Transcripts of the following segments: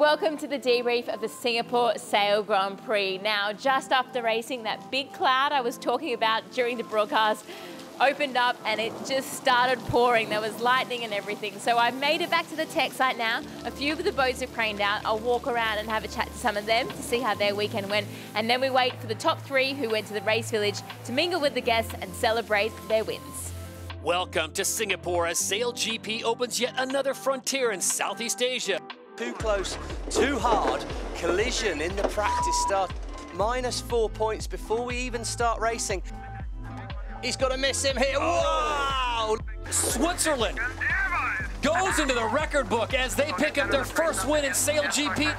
Welcome to the debrief of the Singapore Sail Grand Prix. Now, just after racing, that big cloud I was talking about during the broadcast opened up and it just started pouring. There was lightning and everything. So I've made it back to the tech site now. A few of the boats are craned out. I'll walk around and have a chat to some of them to see how their weekend went. And then we wait for the top three who went to the race village to mingle with the guests and celebrate their wins. Welcome to Singapore as SailGP opens yet another frontier in Southeast Asia. Too close, too hard, collision in the practice start. -4 points before we even start racing. He's got to miss him here. Wow! Switzerland goes into the record book as they pick up their first win in SailGP.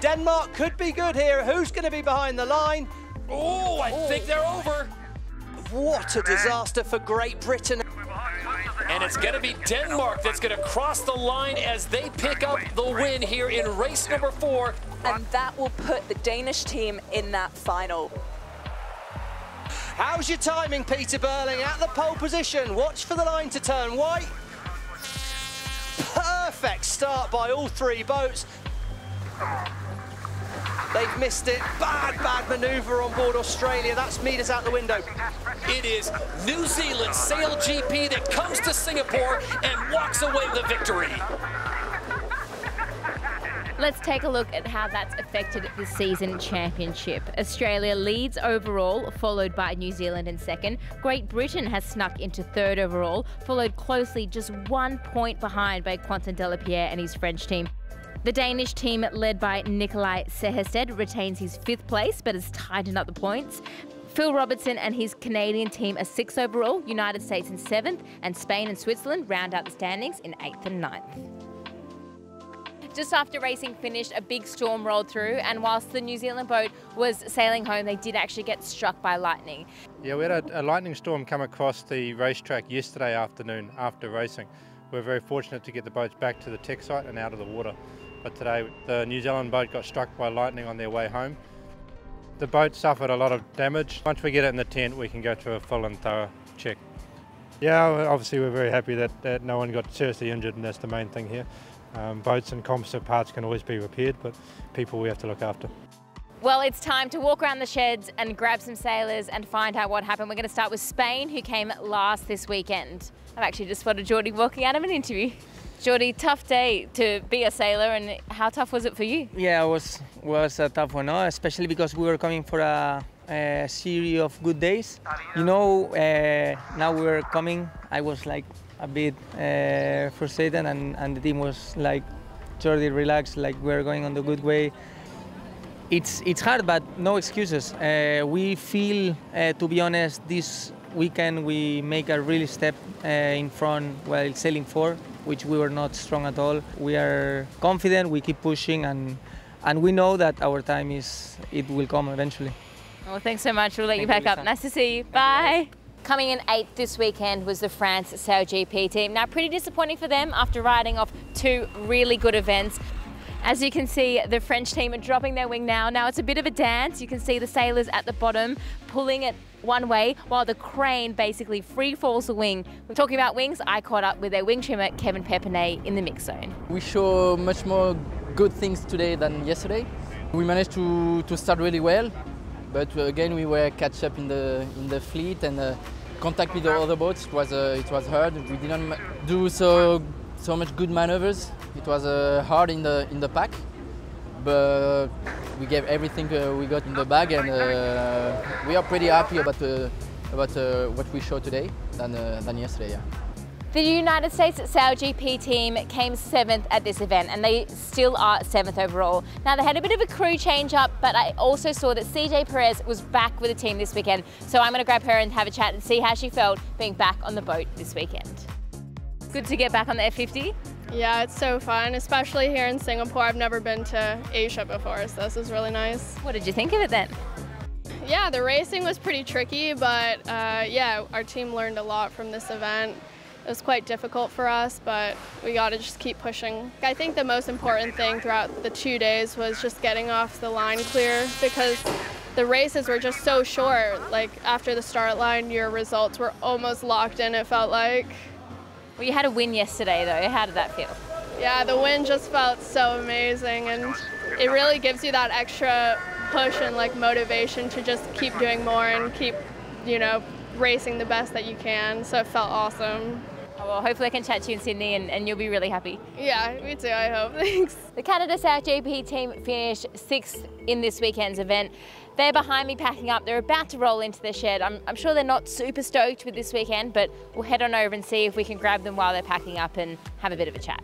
Denmark could be good here. Who's going to be behind the line? Oh, I think they're over. What a disaster for Great Britain. And it's going to be Denmark that's going to cross the line as they pick up the win here in race number 4. And that will put the Danish team in that final. How's your timing, Peter Burling? At the pole position. Watch for the line to turn white. Perfect start by all three boats. They've missed it. Bad manoeuvre on board Australia. That's meters out the window. It is New Zealand SailGP that comes to Singapore and walks away with the victory. Let's take a look at how that's affected the season championship. Australia leads overall, followed by New Zealand in second. Great Britain has snuck into third overall, followed closely just 1 point behind by Quentin Delapierre and his French team. The Danish team, led by Nikolai Sehersted, retains his 5th place but has tightened up the points. Phil Robertson and his Canadian team are 6th overall, United States in 7th, and Spain and Switzerland round out the standings in 8th and 9th. Just after racing finished, a big storm rolled through, and whilst the New Zealand boat was sailing home, they did actually get struck by lightning. Yeah, we had a lightning storm come across the racetrack yesterday afternoon after racing. We're very fortunate to get the boats back to the tech site and out of the water. But today, the New Zealand boat got struck by lightning on their way home. The boat suffered a lot of damage. Once we get it in the tent, we can go through a full and thorough check. Yeah, obviously we're very happy that no one got seriously injured, and that's the main thing here. Boats and composite parts can always be repaired, but people we have to look after. Well, it's time to walk around the sheds and grab some sailors and find out what happened. We're going to start with Spain, who came last this weekend. I've actually just spotted Geordie walking out of an interview. Geordie, tough day to be a sailor, and how tough was it for you? Yeah, it was a tough one, no? Especially because we were coming for a series of good days. You know, now we're coming, I was like a bit frustrated, and the team was like, Jordi, relax, like we're going on the good way. It's hard, but no excuses. We feel, to be honest, this weekend we make a really step in front while sailing 4, which we were not strong at all. We are confident, we keep pushing, and we know that our time it will come eventually. Well, thanks so much. We'll let you back up. Nice to see you. Bye. Coming in 8th this weekend was the France SailGP team. Now, pretty disappointing for them after riding off 2 really good events. As you can see, the French team are dropping their wing now. Now it's a bit of a dance. You can see the sailors at the bottom pulling it one way while the crane basically free falls the wing. We're talking about wings. I caught up with their wing trimmer, Kevin Pepinay, in the mix zone. We show much more good things today than yesterday. We managed to start really well, but again we were catch up in the fleet and contact with the other boats. It was hard. We didn't do so much good maneuvers. It was hard in the pack, but we gave everything we got in the bag, and we are pretty happy about what we showed today than yesterday. Yeah. The United States SailGP team came 7th at this event, and they still are 7th overall. Now, they had a bit of a crew change up, but I also saw that CJ Perez was back with the team this weekend. So I'm going to grab her and have a chat and see how she felt being back on the boat this weekend. Good to get back on the F50. Yeah, it's so fun, especially here in Singapore. I've never been to Asia before, so this is really nice. What did you think of it then? Yeah, the racing was pretty tricky, but yeah, our team learned a lot from this event. It was quite difficult for us, but we got to just keep pushing. I think the most important thing throughout the 2 days was just getting off the line clear, because the races were just so short. Like, after the start line, your results were almost locked in, it felt like. Well, you had a win yesterday though. How did that feel? Yeah, the win just felt so amazing, and it really gives you that extra push and like motivation to just keep doing more and keep, you know, racing the best that you can. So it felt awesome. Oh, well, hopefully I can chat to you in Sydney and you'll be really happy. Yeah, me too, I hope. Thanks. The Canada SailGP team finished 6th in this weekend's event. They're behind me packing up. They're about to roll into their shed. I'm sure they're not super stoked with this weekend, but we'll head on over and see if we can grab them while they're packing up and have a bit of a chat.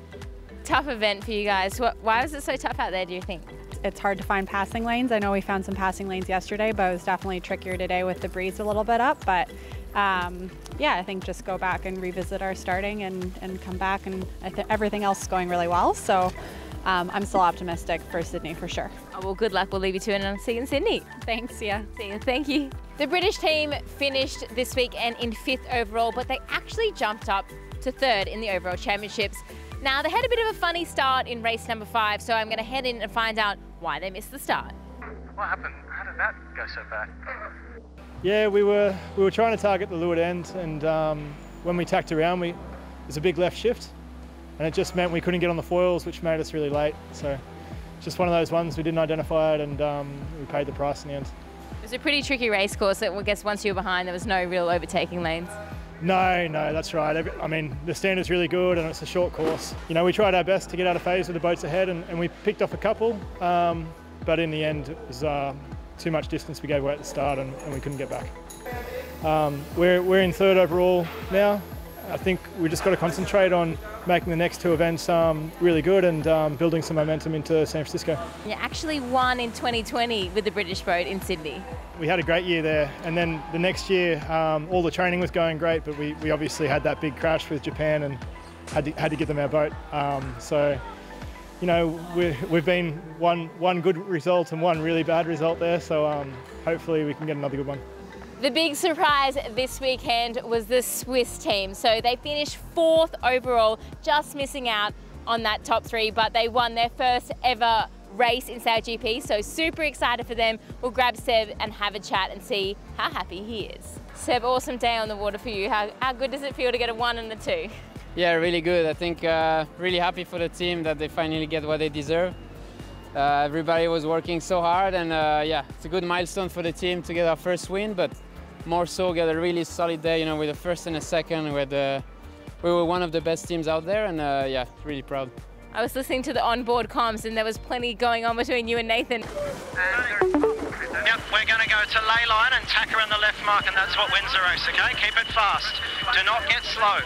Tough event for you guys. Why was it so tough out there, do you think? It's hard to find passing lanes. I know we found some passing lanes yesterday, but it was definitely trickier today with the breeze a little bit up. But yeah, I think just go back and revisit our starting and come back, and everything else is going really well. So I'm still optimistic for Sydney for sure. Oh, well, good luck. We'll leave you to it and I'll see you in Sydney. Thanks, yeah. See you. Thank you. The British team finished this weekend in 5th overall, but they actually jumped up to 3rd in the overall championships. Now, they had a bit of a funny start in race number 5, so I'm going to head in and find out why they missed the start. What happened? How did that go so bad? Yeah, we were trying to target the leeward end, and when we tacked around, there's a big left shift, and it just meant we couldn't get on the foils, which made us really late. So just one of those ones we didn't identify it, and we paid the price in the end. It was a pretty tricky race course. I guess once you were behind, there was no real overtaking lanes. No, that's right. I mean, the standard's really good and it's a short course. You know, we tried our best to get out of phase with the boats ahead, and we picked off a couple, but in the end it was too much distance we gave away at the start, and we couldn't get back. We're in 3rd overall now. I think we just got to concentrate on making the next 2 events really good and building some momentum into San Francisco. You actually won in 2020 with the British boat in Sydney. We had a great year there, and then the next year all the training was going great, but we obviously had that big crash with Japan and had to give them our boat. So, you know, we've been one good result and one really bad result there, so hopefully we can get another good one. The big surprise this weekend was the Swiss team. So they finished 4th overall, just missing out on that top 3, but they won their first ever race in SailGP, so super excited for them. We'll grab Seb and have a chat and see how happy he is. Seb, awesome day on the water for you. How good does it feel to get a 1 and a 2? Yeah, really good. I think really happy for the team that they finally get what they deserve. Everybody was working so hard, and yeah, it's a good milestone for the team to get our first win, but more so get a really solid day, you know, with the 1st and the 2nd, we were one of the best teams out there, and yeah, really proud. I was listening to the onboard comms and there was plenty going on between you and Nathan. Yep, we're going to go to ley line and tack around the left mark, and that's what wins the race, okay? Keep it fast. Do not get slow.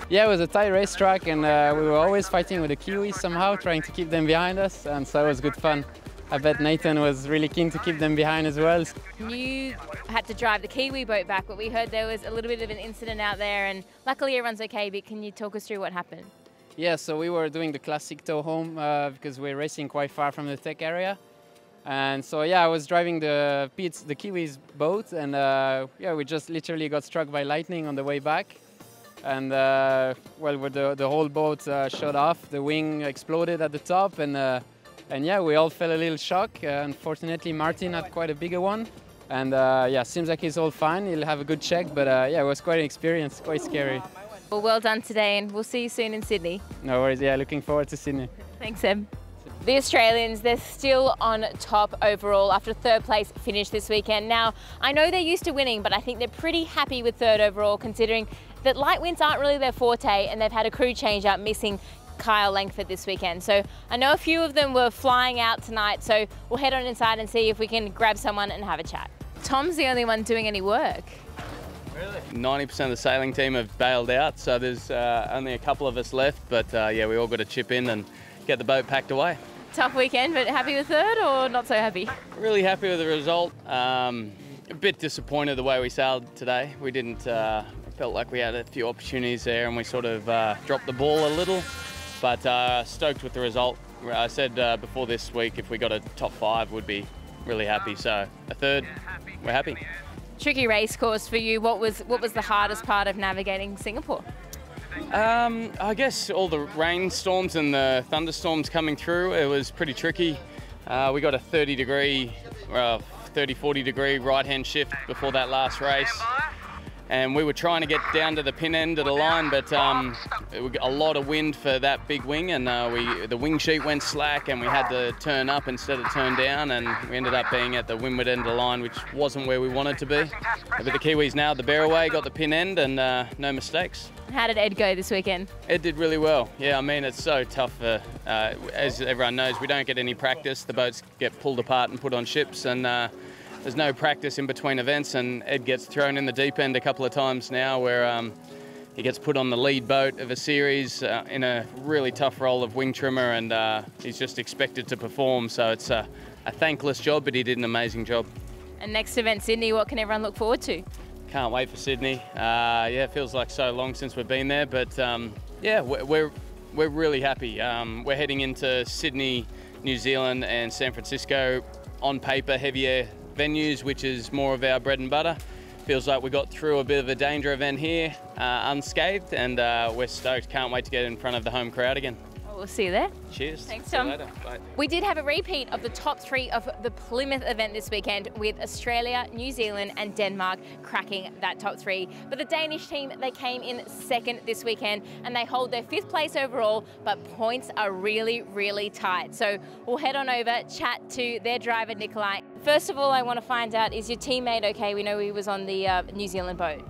Yeah, it was a tight racetrack, and we were always fighting with the Kiwis somehow, trying to keep them behind us, and so it was good fun. I bet Nathan was really keen to keep them behind as well. You had to drive the Kiwi boat back, but we heard there was a little bit of an incident out there, and luckily everyone's okay, but can you talk us through what happened? Yeah, so we were doing the classic tow home because we're racing quite far from the tech area. And so, yeah, I was driving the Kiwis boat, and yeah, we just literally got struck by lightning on the way back. And well, the whole boat shot off, the wing exploded at the top, and yeah, we all felt a little shock. Unfortunately, Martin had quite a bigger one. And yeah, seems like he's all fine. He'll have a good check, but yeah, it was quite an experience, quite scary. Well done today, and we'll see you soon in Sydney. No worries, yeah, looking forward to Sydney. Thanks, Em. The Australians, they're still on top overall after 3rd place finish this weekend. Now, I know they're used to winning, but I think they're pretty happy with 3rd overall, considering that light winds aren't really their forte, and they've had a crew change up, missing Kyle Langford this weekend. So I know a few of them were flying out tonight, so we'll head on inside and see if we can grab someone and have a chat. Tom's the only one doing any work. Really? 90% of the sailing team have bailed out, so there's only a couple of us left, but yeah, we all got to chip in and get the boat packed away. Tough weekend, but happy with 3rd or not so happy? Really happy with the result. A bit disappointed the way we sailed today. We didn't, felt like we had a few opportunities there and we sort of dropped the ball a little, but stoked with the result. I said before this week if we got a top 5 would be really happy, so a 3rd, we're happy. Tricky race course for you. What was the hardest part of navigating Singapore? I guess all the rainstorms and the thunderstorms coming through, it was pretty tricky. We got a 40 degree right-hand shift before that last race. and we were trying to get down to the pin end of the line, but we got a lot of wind for that big wing, and the wing sheet went slack, and we had to turn up instead of turn down, and we ended up being at the windward end of the line, which wasn't where we wanted to be. But the Kiwis nailed the bear away, got the pin end, and no mistakes. How did Ed go this weekend? Ed did really well. Yeah, I mean, it's so tough. As everyone knows, we don't get any practice. The boats get pulled apart and put on ships, and there's no practice in between events, and Ed gets thrown in the deep end a couple of times now where he gets put on the lead boat of a series in a really tough role of wing trimmer, and he's just expected to perform. So it's a thankless job, but he did an amazing job. And next event, Sydney, what can everyone look forward to? Can't wait for Sydney. Yeah, it feels like so long since we've been there, but yeah, we're really happy. We're heading into Sydney, New Zealand and San Francisco on paper heavier venues, which is more of our bread and butter. Feels like we got through a bit of a danger event here unscathed, and we're stoked. Can't wait to get in front of the home crowd again. We'll see you there. Cheers. Thanks, See you Tom. later. Bye. We did have a repeat of the top 3 of the Plymouth event this weekend, with Australia, New Zealand and Denmark cracking that top 3. But the Danish team, they came in 2nd this weekend, and they hold their 5th place overall, but points are really, really tight. So we'll head on over, chat to their driver, Nikolai. First of all, I want to find out, is your teammate okay? We know he was on the New Zealand boat.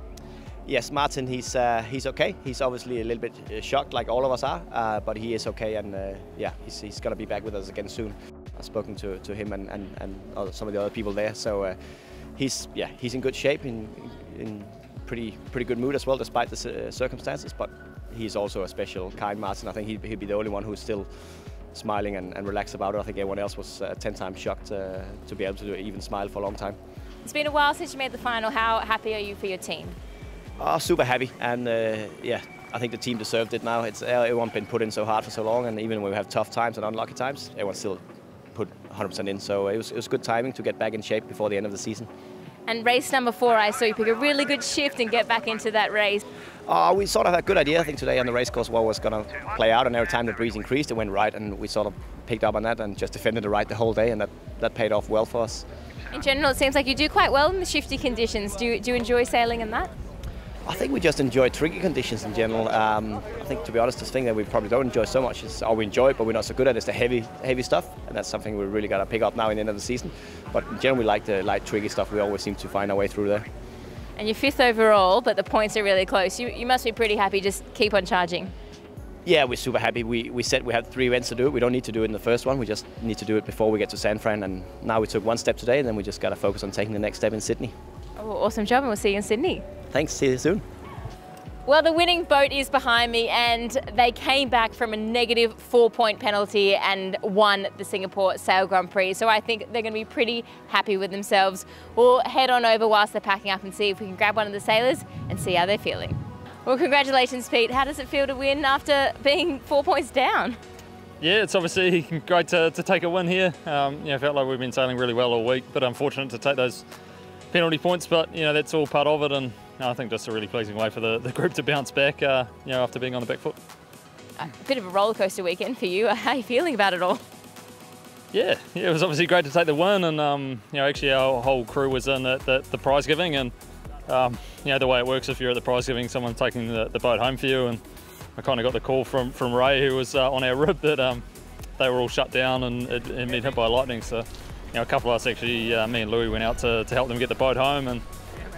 Yes, Martin, he's okay. He's obviously a little bit shocked, like all of us are, but he is okay, and yeah, he's going to be back with us again soon. I've spoken to him and some of the other people there, so he's in good shape, in pretty good mood as well, despite the circumstances. But he's also a special kind Martin. I think he'd be the only one who's still smiling and relaxed about it. I think everyone else was 10 times shocked to be able to even smile for a long time. It's been a while since you made the final. How happy are you for your team? Oh, super happy, and yeah, I think the team deserved it now. Everyone's been put in so hard for so long, and even when we have tough times and unlucky times, everyone still put 100% in. So it was good timing to get back in shape before the end of the season. And race number 4, I saw you pick a really good shift and get back into that race. We sort of had a good idea, I think, today on the race course what was going to play out, and every time the breeze increased, it went right, and we sort of picked up on that and just defended the right the whole day, and that paid off well for us. In general, it seems like you do quite well in the shifty conditions. Do you enjoy sailing in that? I think we just enjoy tricky conditions in general. I think, to be honest, the thing that we probably don't enjoy so much is, or we enjoy it, but we're not so good at, is the heavy stuff, and that's something we really got to pick up now in the end of the season. But in general, we like the light, tricky stuff. We always seem to find our way through there. And you're 5th overall, but the points are really close. You must be pretty happy. Just keep on charging. Yeah, we're super happy. We said we had 3 events to do it. We don't need to do it in the first one. We just need to do it before we get to San Fran. And now we took 1 step today, and then we just got to focus on taking the next step in Sydney. Oh, awesome job, and we'll see you in Sydney. Thanks. See you soon. Well, the winning boat is behind me, and they came back from a negative 4-point penalty and won the Singapore Sail Grand Prix. So I think they're going to be pretty happy with themselves. We'll head on over whilst they're packing up and see if we can grab one of the sailors and see how they're feeling. Well, congratulations, Pete. How does it feel to win after being 4 points down? Yeah, it's obviously great to take a win here. Felt like we've been sailing really well all week, but unfortunate to take those penalty points, but that's all part of it, and I think just a really pleasing way for the group to bounce back after being on the back foot. A bit of a roller coaster weekend for you. How are you feeling about it all? Yeah, it was obviously great to take the win, and actually our whole crew was in at the prize giving, and the way it works, if you're at the prize giving, someone's taking the boat home for you, and I kind of got the call from Ray, who was on our rib, that they were all shut down and had been hit by lightning. So a couple of us actually, me and Louis, went out to help them get the boat home, and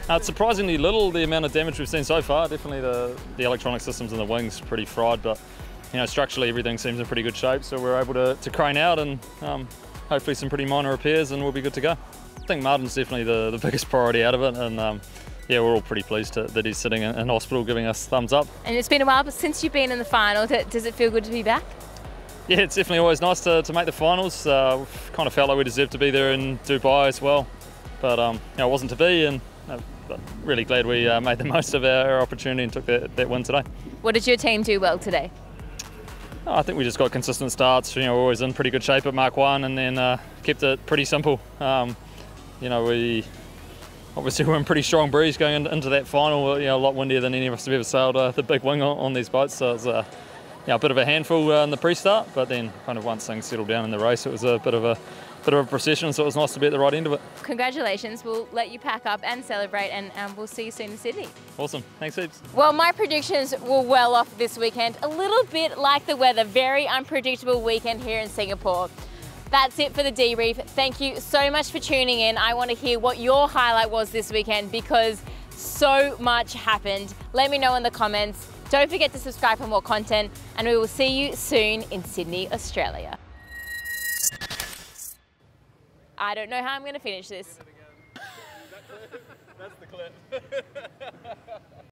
it's surprisingly little, the amount of damage we've seen so far. Definitely the electronic systems in the wings pretty fried, but structurally everything seems in pretty good shape, so we're able to crane out, and hopefully some pretty minor repairs, and we'll be good to go. I think Martin's definitely the biggest priority out of it, and we're all pretty pleased that he's sitting in hospital giving us thumbs up. And it's been a while, but since you've been in the final, does it feel good to be back? Yeah, it's definitely always nice to make the finals. We've kind of felt like we deserved to be there in Dubai as well, but it wasn't to be, and but really glad we made the most of our opportunity and took that win today. What did your team do well today? I think we just got consistent starts. We're always in pretty good shape at Mark 1, and then kept it pretty simple. We obviously were in pretty strong breeze going into that final. A lot windier than any of us have ever sailed the big wing on these boats. So it was a bit of a handful in the pre-start, but then kind of once things settled down in the race, it was a bit of a procession, so it was nice to be at the right end of it. Congratulations. We'll let you pack up and celebrate, and we'll see you soon in Sydney. Awesome. Thanks heaps. Well, my predictions were well off this weekend. A little bit like the weather. Very unpredictable weekend here in Singapore. That's it for the debrief. Thank you so much for tuning in. I want to hear what your highlight was this weekend because so much happened. Let me know in the comments. Don't forget to subscribe for more content, and we will see you soon in Sydney, Australia. I don't know how I'm going to finish this. That's the clip.